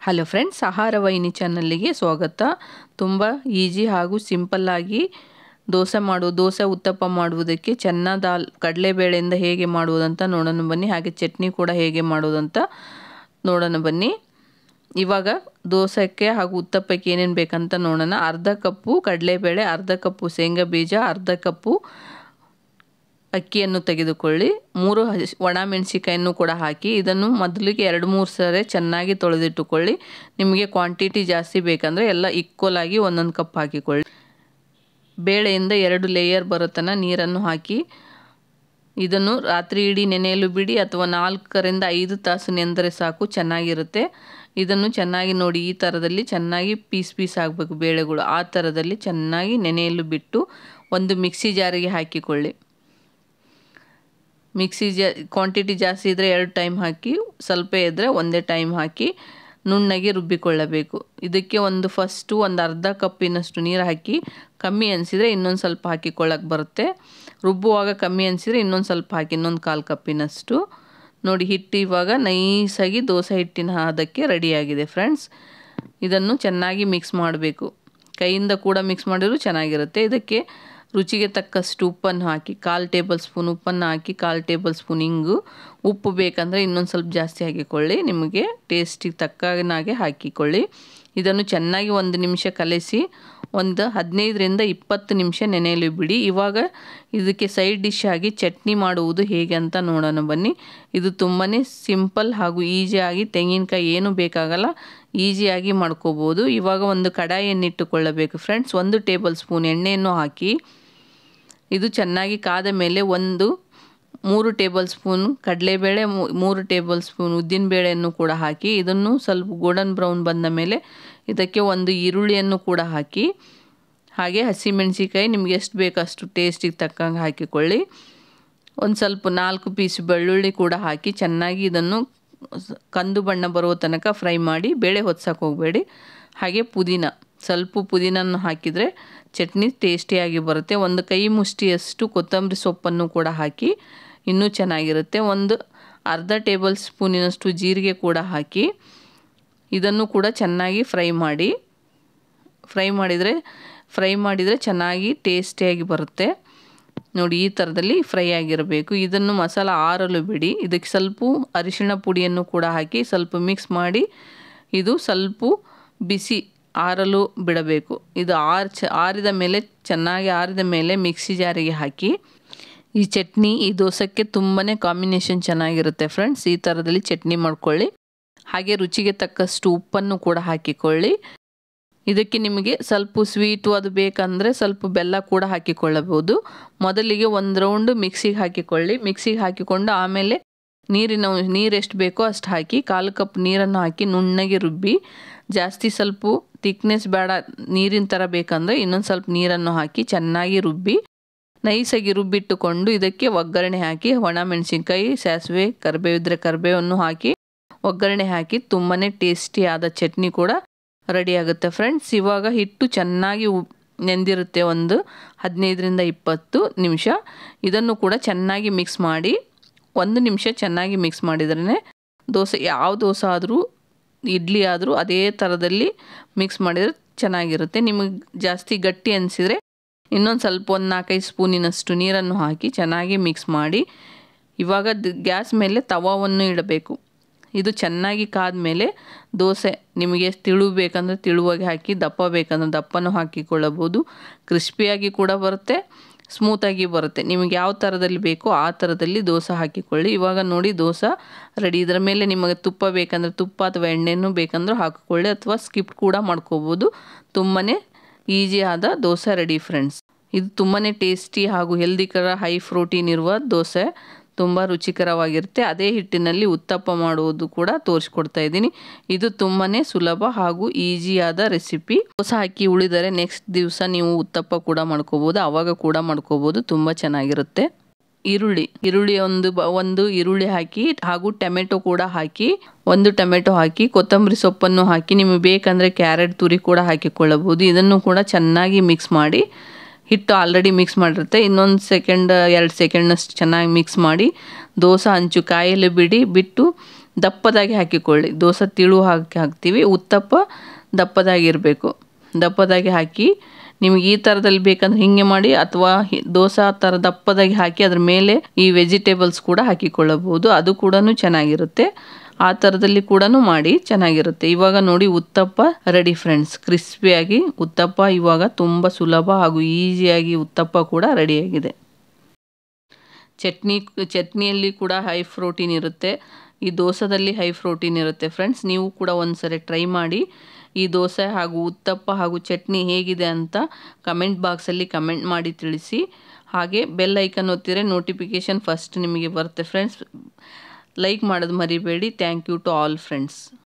Hello friends, ಆಹಾರ ವಾಹಿನಿ ಚಾನಲ್ಗೆ ಸ್ವಾಗತ. ತುಂಬ ಈಜಿ ಹಾಗೂ ಸಿಂಪಲ್ ಆಗಿ ದೋಸೆ ಉತ್ತಪ್ಪ ಮಾಡುವುದಕ್ಕೆ ಚೆನ್ನ ದಾಲ್ ಕಡಲೆಬೇಳೆಯಿಂದ ಹೇಗೆ ಮಾಡುವುದಂತ ನೋಡೋಣ ಬನ್ನಿ. ಹಾಗೆ ಚಟ್ನಿ ಕೂಡ ಹೇಗೆ ಮಾಡುವುದಂತ ನೋಡೋಣ ಬನ್ನಿ. ಇವಾಗ ದೋಸೆಗೆ ಹಾಗೂ ಉತ್ತಪ್ಪಕ್ಕೆ ಏನೇನು ಬೇಕಂತ ನೋಡೋಣ. ಅರ್ಧ ಕಪ್ಪು ಕಡಲೆಬೇಳೆ, ಅರ್ಧ ಕಪ್ಪು ಶೇಂಗಾ ಬೀಜ, ಅರ್ಧ ಕಪ್ಪು ಅಕ್ಕಿಯನ್ನು ತೆಗೆದುಕೊಳ್ಳಿ. 3 ಒಣಮೆಣಸಿಕಾಯನ್ನು ಕೂಡ ಹಾಕಿ ಇದನ್ನು ಮೊದಲಿಗೆ 2-3 ಸರಿ ಚೆನ್ನಾಗಿ ತೊಳೆದಿಟ್ಟುಕೊಳ್ಳಿ. ನಿಮಗೆ ಕ್ವಾಂಟಿಟಿ ಜಾಸ್ತಿ ಬೇಕಂದರೆ ಎಲ್ಲ ಈಕ್ವಲ್ ಆಗಿ 1 ಕಪ್ ಹಾಕಿಕೊಳ್ಳಿ. ಬೇಳೆಯಿಂದ 2 ಲೇಯರ್ ಬರುತ್ತನ ನೀರನ್ನು ಹಾಕಿ ಇದನ್ನು ರಾತ್ರಿ ಇಡೀ ನೆನೆಯಲು ಬಿಡಿ, ಅಥವಾ 4ರಿಂದ 5 ತಾಸು ನೆಂದರೆ ಸಾಕು, ಚೆನ್ನಾಗಿರುತ್ತೆ. ಇದನ್ನು ಚೆನ್ನಾಗಿ ನೋಡಿ, ಈ ಥರದಲ್ಲಿ ಚೆನ್ನಾಗಿ ಪೀಸ್ ಆಗಬೇಕು ಬೇಳೆಗಳು. ಆ ಥರದಲ್ಲಿ ಚೆನ್ನಾಗಿ ನೆನೆಯಲು ಬಿಟ್ಟು ಒಂದು ಮಿಕ್ಸಿ ಜಾರಿಗೆ ಹಾಕಿಕೊಳ್ಳಿ. ಕ್ವಾಂಟಿಟಿ ಜಾಸ್ತಿ ಇದ್ದರೆ 2 ಟೈಮ್ ಹಾಕಿ, ಸ್ವಲ್ಪ ಇದ್ದರೆ 1 ಟೈಮ್ ಹಾಕಿ ನುಣ್ಣಗೆ ರುಬ್ಬಿಕೊಳ್ಳಬೇಕು. ಇದಕ್ಕೆ ಫಸ್ಟು ಒಂದು ಅರ್ಧ ಕಪ್ಪಿನಷ್ಟು ನೀರು ಹಾಕಿ, ಕಮ್ಮಿ ಅನಿಸಿದರೆ ಇನ್ನೊಂದು ಸ್ವಲ್ಪ ಹಾಕಿಕೊಳ್ಳಕ್ಕೆ ಬರುತ್ತೆ. ರುಬ್ಬುವಾಗ ಕಮ್ಮಿ ಅನಿಸಿದರೆ ಇನ್ನೊಂದು ಸ್ವಲ್ಪ ಹಾಕಿ, ಇನ್ನೊಂದು 1/4 ಕಪ್ಪಿನಷ್ಟು. ನೋಡಿ, ಹಿಟ್ಟು ಇವಾಗ ನೈಸಾಗಿ ದೋಸೆ ಹಿಟ್ಟಿನ ಅದಕ್ಕೆ ರೆಡಿಯಾಗಿದೆ ಫ್ರೆಂಡ್ಸ್. ಇದನ್ನು ಚೆನ್ನಾಗಿ ಮಿಕ್ಸ್ ಮಾಡಬೇಕು. ಕೈಯಿಂದ ಕೂಡ ಮಿಕ್ಸ್ ಮಾಡಿದರೂ ಚೆನ್ನಾಗಿರುತ್ತೆ. ಇದಕ್ಕೆ ರುಚಿಗೆ ತಕ್ಕಷ್ಟು ಉಪ್ಪನ್ನು ಹಾಕಿ, 1/4 ಟೇಬಲ್ ಸ್ಪೂನ್ ಉಪ್ಪನ್ನು ಹಾಕಿ, 1/4 ಟೇಬಲ್ ಸ್ಪೂನ್ ಇಂಗು. ಉಪ್ಪು ಬೇಕಂದರೆ ಇನ್ನೊಂದು ಸ್ವಲ್ಪ ಜಾಸ್ತಿ ಹಾಕಿಕೊಳ್ಳಿ, ನಿಮಗೆ ಟೇಸ್ಟಿಗೆ ತಕ್ಕನಾಗೆ ಹಾಕಿಕೊಳ್ಳಿ. ಇದನ್ನು ಚೆನ್ನಾಗಿ 1 ನಿಮಿಷ ಕಲಸಿ 15ರಿಂದ 20 ನಿಮಿಷ ನೆನೆಯಲು ಬಿಡಿ. ಇವಾಗ ಇದಕ್ಕೆ ಸೈಡ್ ಡಿಶ್ ಆಗಿ ಚಟ್ನಿ ಮಾಡುವುದು ಹೇಗೆ ಅಂತ ನೋಡೋಣ ಬನ್ನಿ. ಇದು ತುಂಬಾ ಸಿಂಪಲ್ ಹಾಗೂ ಈಸಿಯಾಗಿ, ತೆಂಗಿನಕಾಯಿ ಏನು ಬೇಕಾಗಲ್ಲ, ಈಸಿಯಾಗಿ ಮಾಡ್ಕೋಬೋದು. ಇವಾಗ ಒಂದು ಕಡಾಯಿಯನ್ನು ಇಟ್ಟುಕೊಳ್ಳಬೇಕು ಫ್ರೆಂಡ್ಸ್. 1 ಟೇಬಲ್ ಸ್ಪೂನ್ ಎಣ್ಣೆಯನ್ನು ಹಾಕಿ, ಇದು ಚೆನ್ನಾಗಿ ಕಾದ ಮೇಲೆ 3 ಟೇಬಲ್ ಸ್ಪೂನ್ ಕಡಲೆಬೇಳೆ, 3 ಟೇಬಲ್ ಸ್ಪೂನ್ ಉದ್ದಿನಬೇಳೆಯನ್ನು ಕೂಡ ಹಾಕಿ, ಇದನ್ನು ಸ್ವಲ್ಪ ಗೋಲ್ಡನ್ ಬ್ರೌನ್ ಬಂದ ಮೇಲೆ ಇದಕ್ಕೆ 1 ಈರುಳ್ಳಿಯನ್ನು ಕೂಡ ಹಾಕಿ, ಹಾಗೆ ಹಸಿಮೆಣಸಿಕಾಯಿ ನಿಮಗೆ ಎಷ್ಟು ಬೇಕೋ ಅಷ್ಟು ಟೇಸ್ಟಿಗೆ ತಕ್ಕಂಗೆ ಹಾಕಿಕೊಳ್ಳಿ. ಸ್ವಲ್ಪ 4 ಪೀಸ್ ಬೆಳ್ಳುಳ್ಳಿ ಕೂಡ ಹಾಕಿ ಚೆನ್ನಾಗಿ ಇದನ್ನು ಕಂದು ಬಣ್ಣ ಬರುವ ತನಕ ಫ್ರೈ ಮಾಡಿ. ಬೇಳೆ ಹೊತ್ಸಕ್ಕೆ ಹೋಗಬೇಡಿ. ಹಾಗೆ ಸ್ವಲ್ಪ ಪುದೀನನ್ನು ಹಾಕಿದರೆ ಚಟ್ನಿ ಟೇಸ್ಟಿಯಾಗಿ ಬರುತ್ತೆ. 1 ಕೈ ಮುಷ್ಟಿಯಷ್ಟು ಕೊತ್ತಂಬರಿ ಸೊಪ್ಪನ್ನು ಕೂಡ ಹಾಕಿ ಇನ್ನೂ ಚೆನ್ನಾಗಿರುತ್ತೆ. ಅರ್ಧ ಟೇಬಲ್ ಸ್ಪೂನಿನಷ್ಟು ಜೀರಿಗೆ ಕೂಡ ಹಾಕಿ ಇದನ್ನು ಕೂಡ ಚೆನ್ನಾಗಿ ಫ್ರೈ ಮಾಡಿದರೆ ಚೆನ್ನಾಗಿ ಟೇಸ್ಟಿಯಾಗಿ ಬರುತ್ತೆ. ನೋಡಿ, ಈ ಥರದಲ್ಲಿ ಫ್ರೈ ಆಗಿರಬೇಕು. ಇದನ್ನು ಮಸಾಲ ಆರಲು ಬಿಡಿ. ಇದಕ್ಕೆ ಸ್ವಲ್ಪ ಅರಿಶಿಣ ಪುಡಿಯನ್ನು ಕೂಡ ಹಾಕಿ ಸ್ವಲ್ಪ ಮಿಕ್ಸ್ ಮಾಡಿ, ಇದು ಸ್ವಲ್ಪ ಬಿಸಿ ಆರಲು ಬಿಡಬೇಕು. ಇದು ಚೆನ್ನಾಗಿ ಆರಿದ ಮೇಲೆ ಮಿಕ್ಸಿ ಜಾರಿಗೆ ಹಾಕಿ, ಈ ಚಟ್ನಿ ಈ ದೋಸೆಗೆ ತುಂಬಾ ಕಾಂಬಿನೇಷನ್ ಚೆನ್ನಾಗಿರುತ್ತೆ ಫ್ರೆಂಡ್ಸ್. ಈ ಥರದಲ್ಲಿ ಚಟ್ನಿ ಮಾಡ್ಕೊಳ್ಳಿ. ಹಾಗೆ ರುಚಿಗೆ ತಕ್ಕಷ್ಟು ಉಪ್ಪನ್ನು ಕೂಡ ಹಾಕಿಕೊಳ್ಳಿ. ಇದಕ್ಕೆ ನಿಮಗೆ ಸ್ವಲ್ಪ ಸ್ವೀಟು ಅದು ಬೇಕಂದರೆ ಸ್ವಲ್ಪ ಬೆಲ್ಲ ಕೂಡ ಹಾಕಿಕೊಳ್ಳಬಹುದು. ಮೊದಲಿಗೆ 1 ರೌಂಡು ಮಿಕ್ಸಿಗೆ ಹಾಕಿಕೊಳ್ಳಿ. ಮಿಕ್ಸಿಗೆ ಹಾಕಿಕೊಂಡು ಆಮೇಲೆ ನೀರು ಎಷ್ಟು ಬೇಕೋ ಅಷ್ಟು ಹಾಕಿ 1/4 ಕಪ್ ನೀರನ್ನು ಹಾಕಿ ನುಣ್ಣಗೆ ರುಬ್ಬಿ. ಜಾಸ್ತಿ ಸ್ವಲ್ಪ ತಿಕ್ನೆಸ್ ಬೇಡ, ನೀರಿನ ಥರ ಬೇಕಂದರೆ ಇನ್ನೊಂದು ಸ್ವಲ್ಪ ನೀರನ್ನು ಹಾಕಿ ಚೆನ್ನಾಗಿ ರುಬ್ಬಿ ನೈಸಾಗಿ ರುಬ್ಬಿಟ್ಟುಕೊಂಡು ಇದಕ್ಕೆ ಒಗ್ಗರಣೆ ಹಾಕಿ, ಒಣಮೆಣಸಿನ್ಕಾಯಿ, ಸಾಸಿವೆ, ಕರಿಬೇವು ಇದ್ದರೆ ಕರಿಬೇವನ್ನು ಹಾಕಿ ಒಗ್ಗರಣೆ ಹಾಕಿ ತುಂಬಾ ಟೇಸ್ಟಿಯಾದ ಚಟ್ನಿ ಕೂಡ ರೆಡಿ ಆಗುತ್ತೆ ಫ್ರೆಂಡ್ಸ್. ಇವಾಗ ಹಿಟ್ಟು ಚೆನ್ನಾಗಿ ನೆಂದಿರುತ್ತೆ 15ರಿಂದ 20 ನಿಮಿಷ. ಇದನ್ನು ಕೂಡ ಚೆನ್ನಾಗಿ ಮಿಕ್ಸ್ ಮಾಡಿ 1 ನಿಮಿಷ ಚೆನ್ನಾಗಿ ಮಿಕ್ಸ್ ಮಾಡಿದ್ರೇ ದೋಸೆ, ಯಾವ ದೋಸೆ ಆದರೂ ಇಡ್ಲಿ ಆದರೂ ಅದೇ ಥರದಲ್ಲಿ ಮಿಕ್ಸ್ ಮಾಡಿದರೆ ಚೆನ್ನಾಗಿರುತ್ತೆ. ನಿಮಗೆ ಜಾಸ್ತಿ ಗಟ್ಟಿ ಅನಿಸಿದರೆ ಇನ್ನೊಂದು ಸ್ವಲ್ಪ 4-5 ಸ್ಪೂನಿನಷ್ಟು ನೀರನ್ನು ಹಾಕಿ ಚೆನ್ನಾಗಿ ಮಿಕ್ಸ್ ಮಾಡಿ. ಇವಾಗ ಗ್ಯಾಸ್ ಮೇಲೆ ತವಾವನ್ನು ಇಡಬೇಕು. ಇದು ಚೆನ್ನಾಗಿ ಕಾದ ಮೇಲೆ ದೋಸೆ ನಿಮಗೆ ತಿಳು ಬೇಕಂದರೆ ತಿಳುವಾಗಿ ಹಾಕಿ, ದಪ್ಪ ಬೇಕಂದ್ರೆ ದಪ್ಪನೂ ಹಾಕಿಕೊಳ್ಳಬಹುದು. ಕ್ರಿಸ್ಪಿಯಾಗಿ ಕೂಡ ಬರುತ್ತೆ, ಸ್ಮೂತಾಗಿ ಬರುತ್ತೆ. ನಿಮಗೆ ಯಾವ ಥರದಲ್ಲಿ ಬೇಕೋ ಆ ಥರದಲ್ಲಿ ದೋಸೆ ಹಾಕಿಕೊಳ್ಳಿ. ಇವಾಗ ನೋಡಿ, ದೋಸೆ ರೆಡಿ. ಇದರ ಮೇಲೆ ನಿಮಗೆ ತುಪ್ಪ ಬೇಕಂದರೆ ತುಪ್ಪ ಅಥವಾ ಎಣ್ಣೆನೂ ಬೇಕಂದ್ರೆ ಹಾಕಿಕೊಳ್ಳಿ, ಅಥವಾ ಸ್ಕಿಪ್ ಕೂಡ ಮಾಡ್ಕೋಬೋದು. ತುಂಬಾ ಈಸಿಯಾದ ದೋಸೆ ರೆಡಿ ಫ್ರೆಂಡ್ಸ್. ಇದು ತುಂಬಾ ಟೇಸ್ಟಿ ಹಾಗೂ ಹೆಲ್ದಿಕರ, ಹೈ ಪ್ರೋಟೀನ್ ಇರುವ ದೋಸೆ, ತುಂಬ ರುಚಿಕರವಾಗಿರುತ್ತೆ. ಅದೇ ಹಿಟ್ಟಿನಲ್ಲಿ ಉತ್ತಪ್ಪ ಮಾಡುವುದು ಕೂಡ ತೋರಿಸ್ಕೊಡ್ತಾ ಇದ್ದೀನಿ. ಇದು ತುಂಬಾ ಸುಲಭ ಹಾಗೂ ಈಸಿಯಾದ ರೆಸಿಪಿ. ದೋಸೆ ಹಾಕಿ ಉಳಿದರೆ ನೆಕ್ಸ್ಟ್ ದಿವಸ ನೀವು ಉತ್ತಪ್ಪ ಕೂಡ ಮಾಡ್ಕೋಬೋದು, ಆವಾಗ ಕೂಡ ಮಾಡ್ಕೋಬೋದು, ತುಂಬ ಚೆನ್ನಾಗಿರುತ್ತೆ. ಈರುಳ್ಳಿ ಒಂದು ಈರುಳ್ಳಿ ಹಾಕಿ, ಹಾಗೂ ಟೊಮೆಟೊ ಕೂಡ ಹಾಕಿ, 1 ಟೊಮೆಟೊ ಹಾಕಿ, ಕೊತ್ತಂಬರಿ ಸೊಪ್ಪನ್ನು ಹಾಕಿ, ನಿಮಗೆ ಬೇಕಂದರೆ ಕ್ಯಾರೆಟ್ ತುರಿ ಕೂಡ ಹಾಕಿಕೊಳ್ಳಬಹುದು. ಇದನ್ನು ಕೂಡ ಚೆನ್ನಾಗಿ ಮಿಕ್ಸ್ ಮಾಡಿ, ಹಿಟ್ಟು ಆಲ್ರೆಡಿ ಮಿಕ್ಸ್ ಮಾಡಿರುತ್ತೆ, ಇನ್ನೊಂದು 2 ಸೆಕೆಂಡ್ನಷ್ಟು ಚೆನ್ನಾಗಿ ಮಿಕ್ಸ್ ಮಾಡಿ ದೋಸೆ ಹಂಚು ಕಾಯಲು ಬಿಟ್ಟು ದಪ್ಪದಾಗಿ ಹಾಕಿಕೊಳ್ಳಿ. ದೋಸೆ ತಿಳು ಹಾಕ್ತೀವಿ, ಉತ್ತಪ್ಪ ದಪ್ಪದಾಗಿರಬೇಕು. ದಪ್ಪದಾಗಿ ಹಾಕಿ ನಿಮಗೆ ಈ ಥರದಲ್ಲಿ ಬೇಕಂದ್ರೆ ಹಿಂಗೆ ಮಾಡಿ, ಅಥವಾ ದೋಸೆ ಥರ ದಪ್ಪದಾಗಿ ಹಾಕಿ ಅದ್ರ ಮೇಲೆ ಈ ವೆಜಿಟೇಬಲ್ಸ್ ಕೂಡ ಹಾಕಿಕೊಳ್ಳಬಹುದು, ಅದು ಕೂಡ ಚೆನ್ನಾಗಿರುತ್ತೆ. ಆ ಥರದಲ್ಲಿ ಕೂಡ ಮಾಡಿ ಚೆನ್ನಾಗಿರುತ್ತೆ. ಇವಾಗ ನೋಡಿ ಉತ್ತಪ್ಪ ರೆಡಿ ಫ್ರೆಂಡ್ಸ್. ಕ್ರಿಸ್ಪಿಯಾಗಿ ಉತ್ತಪ್ಪ ಇವಾಗ ತುಂಬ ಸುಲಭ ಹಾಗೂ ಈಸಿಯಾಗಿ ಉತ್ತಪ್ಪ ಕೂಡ ರೆಡಿಯಾಗಿದೆ. ಚಟ್ನಿಯಲ್ಲಿ ಕೂಡ ಹೈ ಪ್ರೋಟೀನ್ ಇರುತ್ತೆ, ಈ ದೋಸೆದಲ್ಲಿ ಹೈ ಪ್ರೋಟೀನ್ ಇರುತ್ತೆ ಫ್ರೆಂಡ್ಸ್. ನೀವು ಕೂಡ ಒಂದ್ಸರಿ ಟ್ರೈ ಮಾಡಿ. ಈ ದೋಸೆ ಹಾಗೂ ಉತ್ತಪ್ಪ ಹಾಗೂ ಚಟ್ನಿ ಹೇಗಿದೆ ಅಂತ ಕಮೆಂಟ್ ಬಾಕ್ಸಲ್ಲಿ ಕಮೆಂಟ್ ಮಾಡಿ ತಿಳಿಸಿ. ಹಾಗೆ ಬೆಲ್ ಐಕನ್ ಒತ್ತಿದ್ರೆ ನೋಟಿಫಿಕೇಷನ್ ಫಸ್ಟ್ ನಿಮಗೆ ಬರುತ್ತೆ ಫ್ರೆಂಡ್ಸ್. ಲೈಕ್ ಮಾಡೋದು ಮರಿಬೇಡಿ. Thank you to all friends.